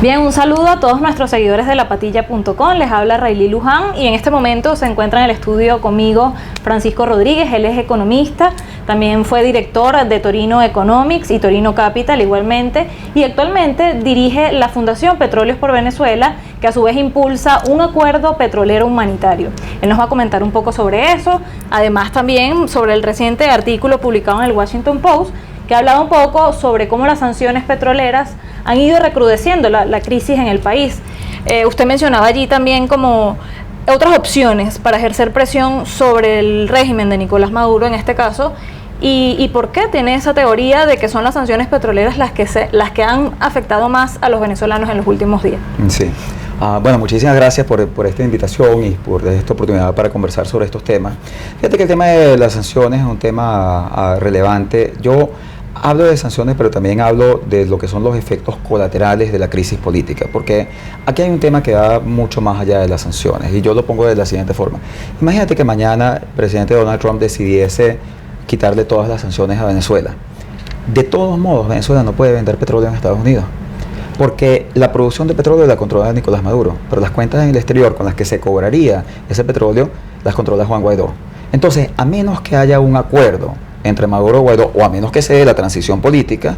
Bien, un saludo a todos nuestros seguidores de lapatilla.com. Les habla Rayli Luján y en este momento se encuentra en el estudio conmigo Francisco Rodríguez. Él es economista, también fue director de Torino Economics y Torino Capital igualmente, y actualmente dirige la Fundación Petróleos por Venezuela, que a su vez impulsa un acuerdo petrolero humanitario. Él nos va a comentar un poco sobre eso, además también sobre el reciente artículo publicado en el Washington Post, que ha hablado un poco sobre cómo las sanciones petroleras han ido recrudeciendo la crisis en el país. Usted mencionaba allí también como otras opciones para ejercer presión sobre el régimen de Nicolás Maduro en este caso, y por qué tiene esa teoría de que son las sanciones petroleras las que han afectado más a los venezolanos en los últimos días. Sí. Bueno, muchísimas gracias por esta invitación y por esta oportunidad para conversar sobre estos temas. Fíjate que el tema de las sanciones es un tema relevante. Yo hablo de sanciones, pero también hablo de lo que son los efectos colaterales de la crisis política, porque aquí hay un tema que va mucho más allá de las sanciones, y yo lo pongo de la siguiente forma. Imagínate que mañana el presidente Donald Trump decidiese quitarle todas las sanciones a Venezuela. De todos modos, Venezuela no puede vender petróleo en Estados Unidos, porque la producción de petróleo la controla Nicolás Maduro, pero las cuentas en el exterior con las que se cobraría ese petróleo las controla Juan Guaidó. Entonces, a menos que haya un acuerdo entre Maduro y Guaidó, o a menos que se dé la transición política,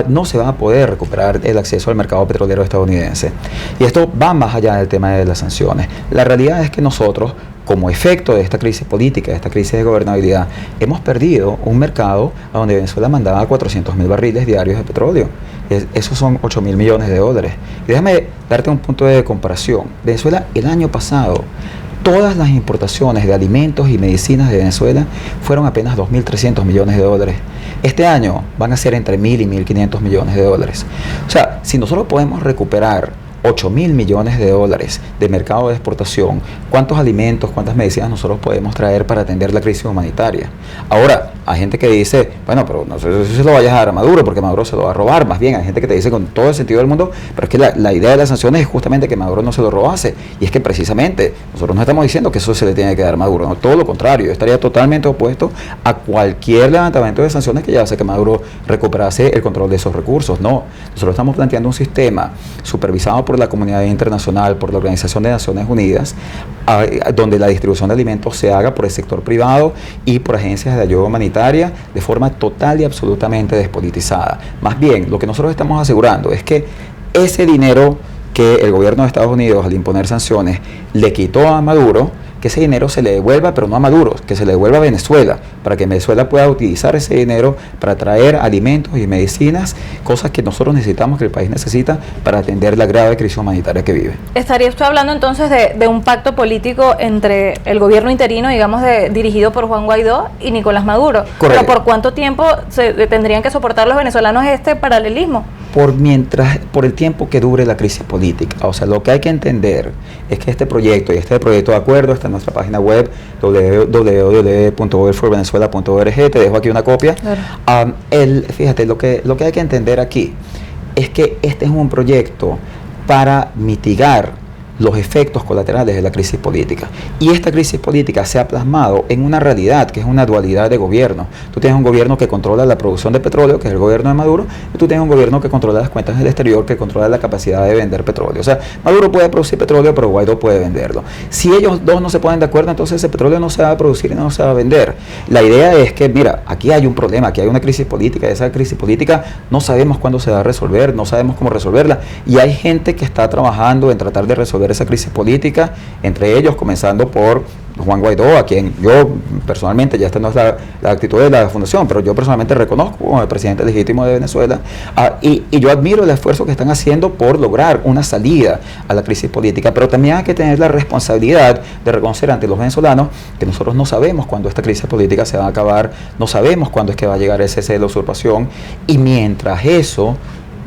no se va a poder recuperar el acceso al mercado petrolero estadounidense. Y esto va más allá del tema de las sanciones. La realidad es que nosotros, como efecto de esta crisis política, de esta crisis de gobernabilidad, hemos perdido un mercado a donde Venezuela mandaba 400.000 barriles diarios de petróleo. Esos son 8.000 millones de dólares. Y déjame darte un punto de comparación. Venezuela, el año pasado, todas las importaciones de alimentos y medicinas de Venezuela fueron apenas 2.300 millones de dólares. Este año van a ser entre 1.000 y 1.500 millones de dólares. O sea, si nosotros podemos recuperar 8.000 millones de dólares de mercado de exportación, ¿cuántos alimentos, cuántas medicinas nosotros podemos traer para atender la crisis humanitaria? Ahora, hay gente que dice, bueno, pero no sé si se lo vayas a dar a Maduro, porque Maduro se lo va a robar. Más bien, hay gente que te dice con todo el sentido del mundo, pero es que la idea de las sanciones es justamente que Maduro no se lo robase. Y es que precisamente, nosotros no estamos diciendo que eso se le tiene que dar a Maduro, no, todo lo contrario. Yo estaría totalmente opuesto a cualquier levantamiento de sanciones que llevase a que Maduro recuperase el control de esos recursos. No, nosotros estamos planteando un sistema supervisado por la comunidad internacional, por la Organización de Naciones Unidas, donde la distribución de alimentos se haga por el sector privado y por agencias de ayuda humanitaria de forma total y absolutamente despolitizada. Más bien, lo que nosotros estamos asegurando es que ese dinero que el gobierno de Estados Unidos, al imponer sanciones, le quitó a Maduro, que ese dinero se le devuelva, pero no a Maduro, que se le devuelva a Venezuela, para que Venezuela pueda utilizar ese dinero para traer alimentos y medicinas, cosas que nosotros necesitamos, que el país necesita para atender la grave crisis humanitaria que vive. ¿Estaría usted hablando entonces de un pacto político entre el gobierno interino, digamos, dirigido por Juan Guaidó y Nicolás Maduro? Correcto. ¿Pero por cuánto tiempo tendrían que soportar los venezolanos este paralelismo? Por el tiempo que dure la crisis política. O sea, lo que hay que entender es que este proyecto de acuerdo está en nuestra página web www.overforvenezuela.org. Te dejo aquí una copia. Claro. Fíjate, lo que hay que entender aquí es que este es un proyecto para mitigar los efectos colaterales de la crisis política. Y esta crisis política se ha plasmado en una realidad que es una dualidad de gobierno. Tú tienes un gobierno que controla la producción de petróleo, que es el gobierno de Maduro, y tú tienes un gobierno que controla las cuentas del exterior, que controla la capacidad de vender petróleo. O sea, Maduro puede producir petróleo, pero Guaidó puede venderlo. Si ellos dos no se ponen de acuerdo, entonces ese petróleo no se va a producir y no se va a vender. La idea es que, mira, aquí hay un problema, aquí hay una crisis política, y esa crisis política no sabemos cuándo se va a resolver, no sabemos cómo resolverla, y hay gente que está trabajando en tratar de resolver esa crisis política, entre ellos comenzando por Juan Guaidó, a quien yo personalmente, ya esta no es la actitud de la fundación, pero yo personalmente reconozco como el presidente legítimo de Venezuela, y yo admiro el esfuerzo que están haciendo por lograr una salida a la crisis política, pero también hay que tener la responsabilidad de reconocer ante los venezolanos que nosotros no sabemos cuándo esta crisis política se va a acabar, no sabemos cuándo es que va a llegar ese cese de la usurpación, y mientras eso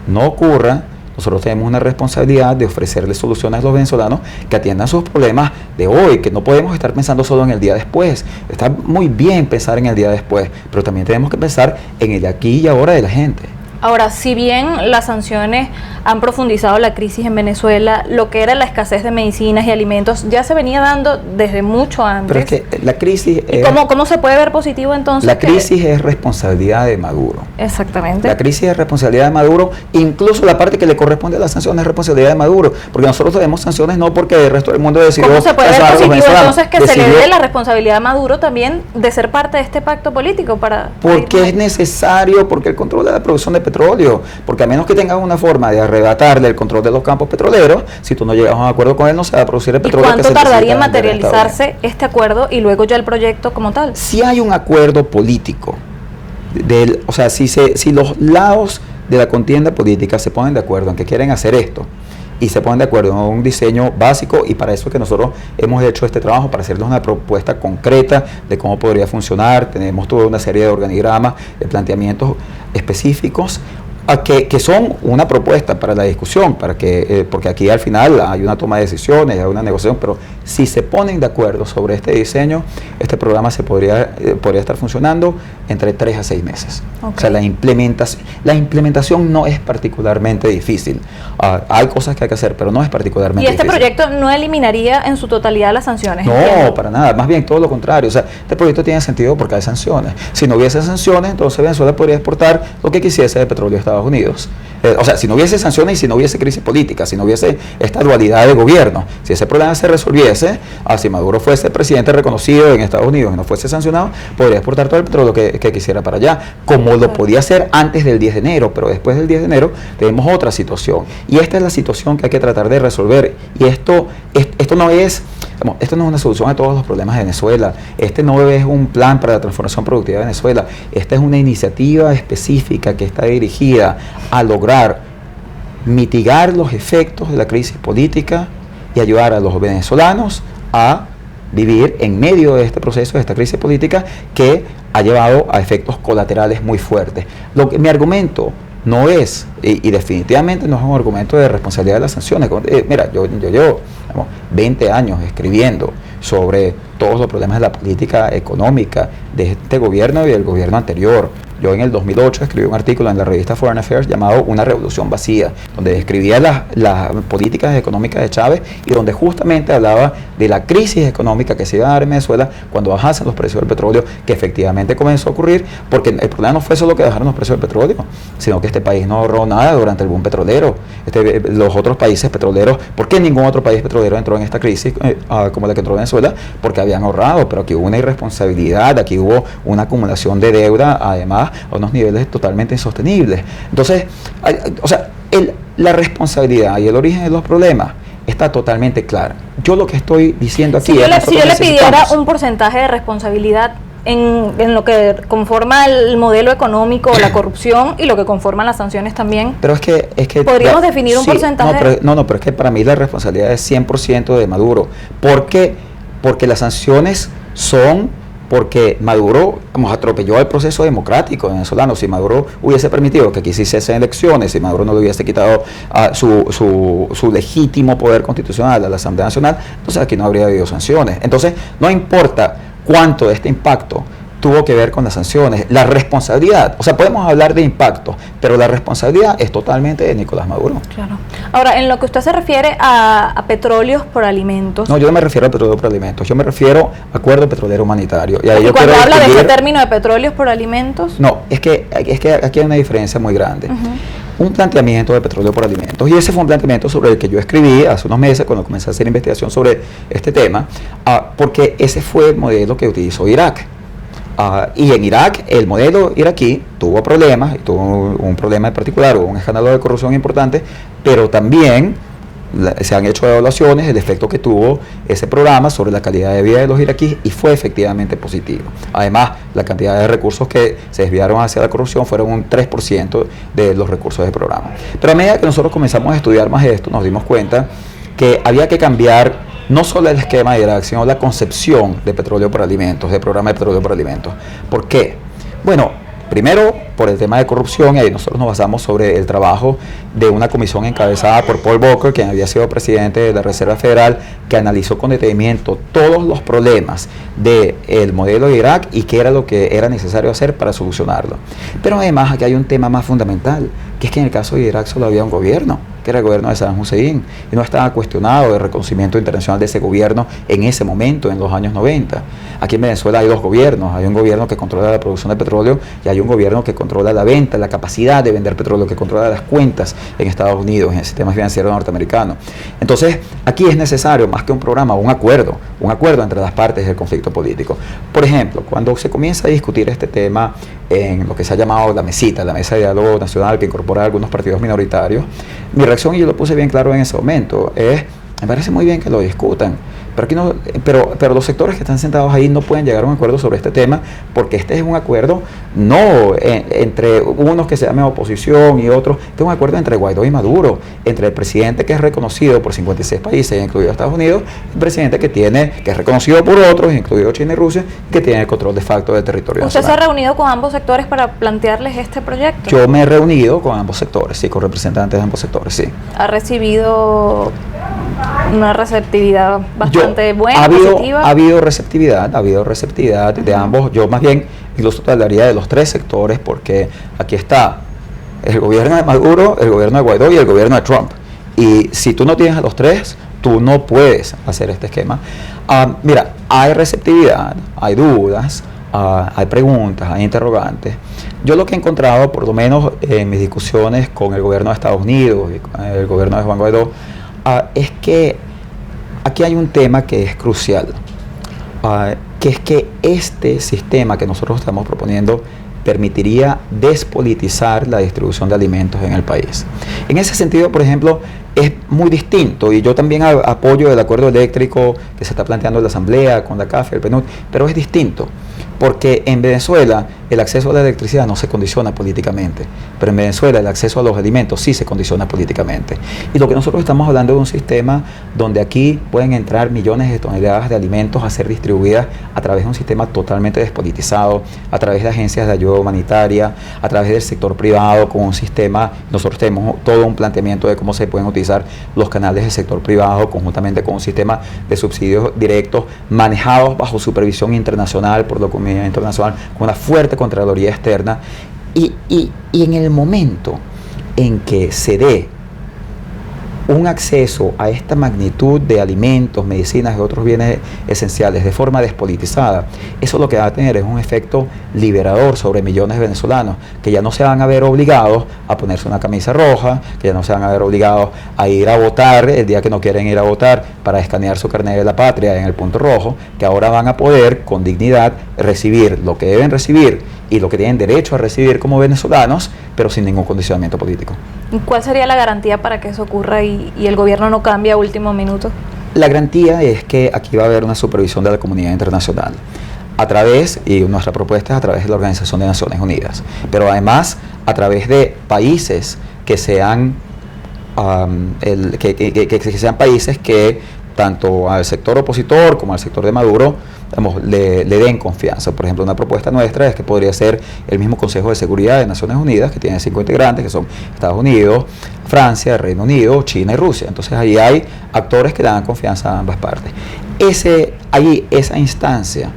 no ocurra, nosotros tenemos una responsabilidad de ofrecerles soluciones a los venezolanos que atiendan sus problemas de hoy, que no podemos estar pensando solo en el día después. Está muy bien pensar en el día después, pero también tenemos que pensar en el aquí y ahora de la gente. Ahora, si bien las sanciones han profundizado la crisis en Venezuela, lo que era la escasez de medicinas y alimentos ya se venía dando desde mucho antes. Pero es que la crisis... ¿Y cómo se puede ver positivo entonces? La crisis es responsabilidad de Maduro. Exactamente. La crisis es responsabilidad de Maduro, incluso la parte que le corresponde a las sanciones es responsabilidad de Maduro, porque nosotros tenemos sanciones no porque el resto del mundo decidió... ¿Cómo se puede ver positivo entonces que se le dé la responsabilidad a Maduro también de ser parte de este pacto político para... Porque es necesario, porque el control de la producción de petróleo, porque a menos que tengas una forma de arrebatarle el control de los campos petroleros, si tú no llegas a un acuerdo con él, no se va a producir el petróleo. ¿Y cuánto tardaría en materializarse este acuerdo y luego ya el proyecto como tal? Si hay un acuerdo político, o sea, si los lados de la contienda política se ponen de acuerdo en que quieren hacer esto, y se ponen de acuerdo en un diseño básico, y para eso es que nosotros hemos hecho este trabajo, para hacerles una propuesta concreta de cómo podría funcionar. Tenemos toda una serie de organigramas, de planteamientos específicos, que son una propuesta para la discusión, porque aquí al final hay una toma de decisiones, hay una negociación, pero si se ponen de acuerdo sobre este diseño, este programa podría estar funcionando entre 3 a 6 meses. Okay. O sea, la implementación no es particularmente difícil. Hay cosas que hay que hacer, pero no es particularmente difícil. ¿Y este proyecto no eliminaría en su totalidad las sanciones? No, ¿entiendes? Para nada, más bien todo lo contrario. O sea, este proyecto tiene sentido porque hay sanciones. Si no hubiese sanciones, entonces Venezuela podría exportar lo que quisiese de petróleo a Estados Unidos. O sea, si no hubiese sanciones y si no hubiese crisis política, si no hubiese esta dualidad de gobierno, si ese problema se resolviese, si Maduro fuese presidente reconocido en Estados Unidos y no fuese sancionado, podría exportar todo el petróleo que quisiera para allá, como lo podía hacer antes del 10 de enero, pero después del 10 de enero tenemos otra situación. Y esta es la situación que hay que tratar de resolver. Y esto no es una solución a todos los problemas de Venezuela. Este no es un plan para la transformación productiva de Venezuela. Esta es una iniciativa específica que está dirigida a lograr mitigar los efectos de la crisis política y ayudar a los venezolanos a vivir en medio de este proceso, de esta crisis política que ha llevado a efectos colaterales muy fuertes. Mi argumento no es, y definitivamente no es un argumento de responsabilidad de las sanciones. Mira, yo llevo 20 años escribiendo sobre todos los problemas de la política económica de este gobierno y del gobierno anterior. Yo en el 2008 escribí un artículo en la revista Foreign Affairs llamado Una revolución vacía, donde describía las políticas económicas de Chávez y donde justamente hablaba de la crisis económica que se iba a dar en Venezuela cuando bajasen los precios del petróleo, que efectivamente comenzó a ocurrir, porque el problema no fue solo que bajaron los precios del petróleo, sino que este país no ahorró nada durante el boom petrolero. Los otros países petroleros, ¿por qué ningún otro país petrolero entró en esta crisis como la que entró Venezuela? Porque habían ahorrado, pero aquí hubo una irresponsabilidad, aquí hubo una acumulación de deuda, además a unos niveles totalmente insostenibles. Entonces, la responsabilidad y el origen de los problemas está totalmente clara. Yo lo que estoy diciendo aquí si yo le pidiera un porcentaje de responsabilidad en lo que conforma el modelo económico, la corrupción y lo que conforman las sanciones también. Pero es que podríamos definir un porcentaje. No, pero es que para mí la responsabilidad es 100% de Maduro. Porque las sanciones son porque Maduro atropelló el proceso democrático venezolano. Si Maduro hubiese permitido que aquí sí se hacen elecciones, si Maduro no le hubiese quitado su legítimo poder constitucional a la Asamblea Nacional, entonces aquí no habría habido sanciones. Entonces, no importa cuánto de este impacto tuvo que ver con las sanciones, la responsabilidad, o sea, podemos hablar de impacto, pero la responsabilidad es totalmente de Nicolás Maduro. Claro. Ahora, en lo que usted se refiere a petróleos por alimentos. No, yo no me refiero a petróleo por alimentos, yo me refiero a acuerdo petrolero humanitario. Y cuando habla de ese término de petróleos por alimentos. No, es que aquí hay una diferencia muy grande. Un planteamiento de petróleo por alimentos, y ese fue un planteamiento sobre el que yo escribí hace unos meses cuando comencé a hacer investigación sobre este tema, porque ese fue el modelo que utilizó Irak. Y en Irak, el modelo iraquí tuvo problemas, y tuvo un problema en particular, hubo un escándalo de corrupción importante, pero también se han hecho evaluaciones del efecto que tuvo ese programa sobre la calidad de vida de los iraquíes y fue efectivamente positivo. Además, la cantidad de recursos que se desviaron hacia la corrupción fueron un 3% de los recursos del programa. Pero a medida que nosotros comenzamos a estudiar más esto, nos dimos cuenta que había que cambiar no solo el esquema de Irak, sino la concepción de petróleo por alimentos, de programa de petróleo por alimentos. ¿Por qué? Bueno, Primero, por el tema de corrupción, y ahí nosotros nos basamos sobre el trabajo de una comisión encabezada por Paul Volcker, quien había sido presidente de la Reserva Federal, que analizó con detenimiento todos los problemas del modelo de Irak y qué era lo que era necesario hacer para solucionarlo. Pero además aquí hay un tema más fundamental, que es que en el caso de Irak solo había un gobierno, que era el gobierno de Saddam Hussein, y no estaba cuestionado el reconocimiento internacional de ese gobierno en ese momento, en los años 90. Aquí en Venezuela hay dos gobiernos, hay un gobierno que controla la producción de petróleo y hay un gobierno que controla la venta, la capacidad de vender petróleo, que controla las cuentas en Estados Unidos, en el sistema financiero norteamericano. Entonces, aquí es necesario, más que un programa, un acuerdo entre las partes del conflicto político. Por ejemplo, cuando se comienza a discutir este tema en lo que se ha llamado la mesita, la mesa de diálogo nacional, que incorpora algunos partidos minoritarios, mi reacción, y yo lo puse bien claro en ese momento, es: me parece muy bien que lo discutan, pero aquí no, pero los sectores que están sentados ahí no pueden llegar a un acuerdo sobre este tema, porque este es un acuerdo no entre unos que se llaman oposición y otros, este es un acuerdo entre Guaidó y Maduro, entre el presidente que es reconocido por 56 países, incluido Estados Unidos, y el presidente que es reconocido por otros, incluido China y Rusia, que tiene el control de facto del territorio nacional. ¿Usted se ha reunido con ambos sectores para plantearles este proyecto? Yo me he reunido con ambos sectores, sí, con representantes de ambos sectores, sí. ¿Ha recibido una receptividad bastante buena, positiva? Ha habido receptividad de ambos. Yo más bien incluso hablaría de los tres sectores, porque aquí está el gobierno de Maduro, el gobierno de Guaidó y el gobierno de Trump. Y si tú no tienes a los tres, tú no puedes hacer este esquema. Mira, hay receptividad, hay dudas, hay preguntas, hay interrogantes. Yo lo que he encontrado, por lo menos en mis discusiones con el gobierno de Estados Unidos y con el gobierno de Juan Guaidó, es que aquí hay un tema que es crucial, que es que este sistema que nosotros estamos proponiendo permitiría despolitizar la distribución de alimentos en el país. En ese sentido, por ejemplo, es muy distinto, y yo también apoyo el acuerdo eléctrico que se está planteando en la Asamblea con la CAF y el PNUD, pero es distinto, porque en Venezuela el acceso a la electricidad no se condiciona políticamente, pero en Venezuela el acceso a los alimentos sí se condiciona políticamente. Y lo que nosotros estamos hablando de un sistema donde aquí pueden entrar millones de toneladas de alimentos a ser distribuidas a través de un sistema totalmente despolitizado, a través de agencias de ayuda humanitaria, a través del sector privado, con un sistema. Nosotros tenemos todo un planteamiento de cómo se pueden utilizar los canales del sector privado conjuntamente con un sistema de subsidios directos manejados bajo supervisión internacional por la comunidad internacional, con una fuerte Contraloría externa, y en el momento en que se dé un acceso a esta magnitud de alimentos, medicinas y otros bienes esenciales de forma despolitizada, eso lo que va a tener es un efecto liberador sobre millones de venezolanos, que ya no se van a ver obligados a ponerse una camisa roja, que ya no se van a ver obligados a ir a votar el día que no quieren ir a votar para escanear su carnet de la patria en el punto rojo, que ahora van a poder con dignidad recibir lo que deben recibir y lo que tienen derecho a recibir como venezolanos, pero sin ningún condicionamiento político. ¿Cuál sería la garantía para que eso ocurra y el gobierno no cambie a último minuto? La garantía es que aquí va a haber una supervisión de la comunidad internacional a través, y nuestra propuesta es a través de la Organización de Naciones Unidas, pero además a través de países que sean que sean países que tanto al sector opositor como al sector de Maduro, digamos, le den confianza. Por ejemplo, una propuesta nuestra es que podría ser el mismo Consejo de Seguridad de Naciones Unidas, que tiene 5 integrantes, que son Estados Unidos, Francia, Reino Unido, China y Rusia. Entonces ahí hay actores que le dan confianza a ambas partes. Esa instancia,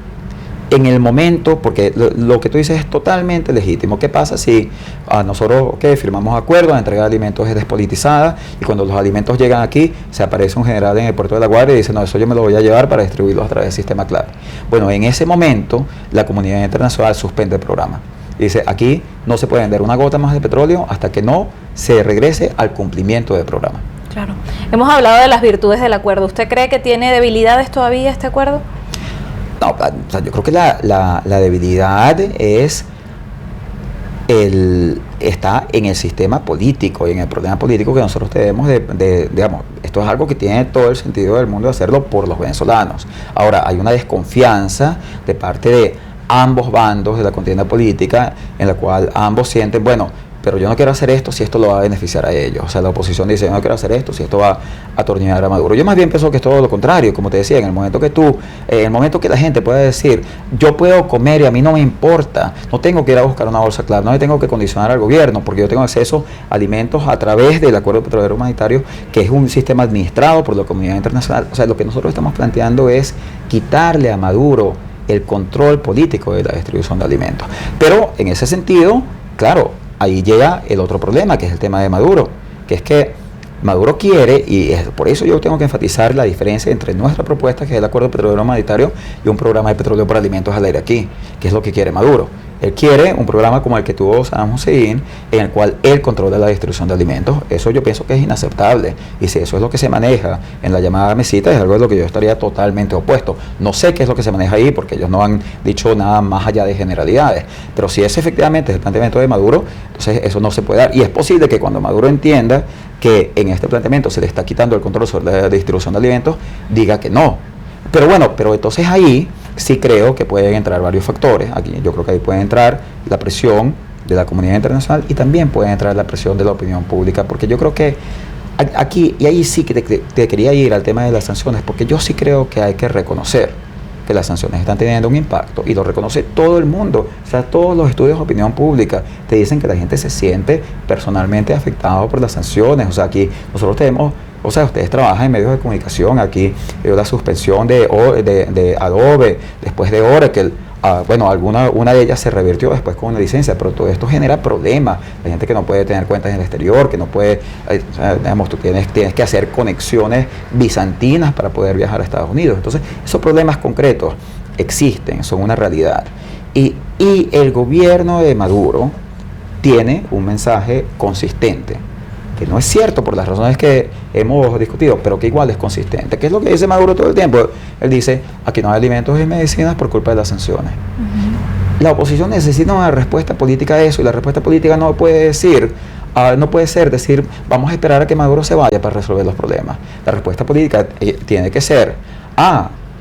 en el momento, porque lo que tú dices es totalmente legítimo. ¿Qué pasa si nosotros firmamos acuerdos, la entrega de alimentos es despolitizada, y cuando los alimentos llegan aquí, se aparece un general en el puerto de La Guardia y dice: no, eso yo me lo voy a llevar para distribuirlos a través del sistema CLAR? Bueno, en ese momento la comunidad internacional suspende el programa. Y dice: aquí no se puede vender una gota más de petróleo hasta que no se regrese al cumplimiento del programa. Claro. Hemos hablado de las virtudes del acuerdo. ¿Usted cree que tiene debilidades todavía este acuerdo? No, o sea, yo creo que la debilidad está en el sistema político y en el problema político que nosotros tenemos digamos, esto es algo que tiene todo el sentido del mundo de hacerlo por los venezolanos. Ahora, hay una desconfianza de parte de ambos bandos de la contienda política, en la cual ambos sienten, bueno, pero yo no quiero hacer esto si esto lo va a beneficiar a ellos. O sea, la oposición dice, yo no quiero hacer esto si esto va a atornillar a Maduro. Yo más bien pienso que es todo lo contrario, como te decía, en el momento que la gente pueda decir, yo puedo comer y a mí no me importa, no tengo que ir a buscar una bolsa clara, no le tengo que condicionar al gobierno, porque yo tengo acceso a alimentos a través del Acuerdo Petrolero Humanitario, que es un sistema administrado por la comunidad internacional. O sea, lo que nosotros estamos planteando es quitarle a Maduro el control político de la distribución de alimentos. Pero en ese sentido, claro, ahí llega el otro problema, que es el tema de Maduro, que es que Maduro quiere, y por eso yo tengo que enfatizar la diferencia entre nuestra propuesta, que es el Acuerdo Petrolero Humanitario, y un programa de petróleo por alimentos al aire aquí, que es lo que quiere Maduro. Él quiere un programa como el que tuvo Saddam Hussein, en el cual él controla la distribución de alimentos. Eso yo pienso que es inaceptable. Y si eso es lo que se maneja en la llamada mesita, es algo de lo que yo estaría totalmente opuesto. No sé qué es lo que se maneja ahí, porque ellos no han dicho nada más allá de generalidades. Pero si ese efectivamente es el planteamiento de Maduro, entonces eso no se puede dar. Y es posible que cuando Maduro entienda que en este planteamiento se le está quitando el control sobre la distribución de alimentos, diga que no. Pero bueno, pero entonces ahí sí creo que pueden entrar varios factores. Aquí yo creo que ahí puede entrar la presión de la comunidad internacional y también puede entrar la presión de la opinión pública, porque yo creo que aquí, y ahí sí que te quería ir al tema de las sanciones, porque yo sí creo que hay que reconocer que las sanciones están teniendo un impacto, y lo reconoce todo el mundo. O sea, todos los estudios de opinión pública te dicen que la gente se siente personalmente afectado por las sanciones. O sea, aquí nosotros tenemos, o sea, ustedes trabajan en medios de comunicación, aquí la suspensión de Adobe, después de Oracle, bueno, una de ellas se revirtió después con una licencia, pero todo esto genera problemas. La gente que no puede tener cuentas en el exterior, que no puede, o sea, digamos, tú tienes que hacer conexiones bizantinas para poder viajar a Estados Unidos. Entonces, esos problemas concretos existen, son una realidad. Y el gobierno de Maduro tiene un mensaje consistente, que no es cierto por las razones que hemos discutido, pero que igual es consistente. ¿Qué es lo que dice Maduro todo el tiempo? Él dice, aquí no hay alimentos y medicinas por culpa de las sanciones. La oposición necesita una respuesta política a eso, y la respuesta política no puede decir, no puede ser decir, vamos a esperar a que Maduro se vaya para resolver los problemas. La respuesta política tiene que ser,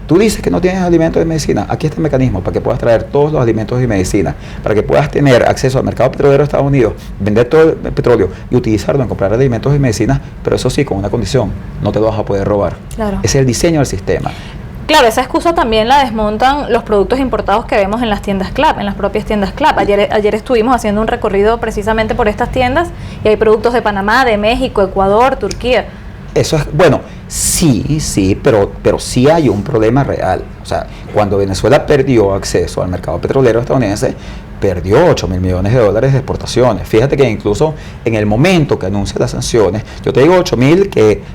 tú dices que no tienes alimentos y medicina, aquí está el mecanismo para que puedas traer todos los alimentos y medicinas, para que puedas tener acceso al mercado petrolero de Estados Unidos, vender todo el petróleo y utilizarlo en comprar alimentos y medicinas, pero eso sí, con una condición, no te lo vas a poder robar. Claro. Ese es el diseño del sistema. Claro, esa excusa también la desmontan los productos importados que vemos en las tiendas CLAP, en las propias tiendas CLAP. Ayer estuvimos haciendo un recorrido precisamente por estas tiendas y hay productos de Panamá, de México, Ecuador, Turquía. Eso es, bueno, sí, pero sí hay un problema real. O sea, cuando Venezuela perdió acceso al mercado petrolero estadounidense, perdió 8.000 millones de dólares de exportaciones. Fíjate que incluso en el momento que anuncia las sanciones, yo te digo 8.000,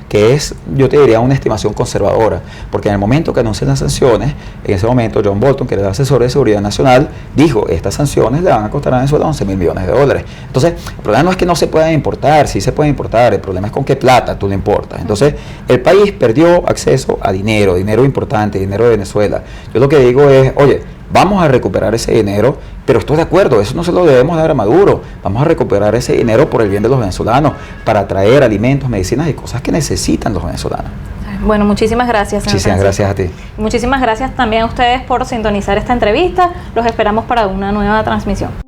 que es, yo te diría, una estimación conservadora, porque en el momento que anuncian las sanciones, en ese momento John Bolton, que era el asesor de seguridad nacional, dijo, estas sanciones le van a costar a Venezuela 11.000 millones de dólares. Entonces, el problema no es que no se puedan importar, sí se puede importar, el problema es con qué plata tú le importas. Entonces, el país perdió acceso a dinero importante, dinero de Venezuela. Yo lo que digo es, oye, vamos a recuperar ese dinero, pero estoy de acuerdo, eso no se lo debemos dar a Maduro. Vamos a recuperar ese dinero por el bien de los venezolanos, para traer alimentos, medicinas y cosas que necesitan los venezolanos. Bueno, muchísimas gracias. Muchísimas gracias a ti. Muchísimas gracias también a ustedes por sintonizar esta entrevista. Los esperamos para una nueva transmisión.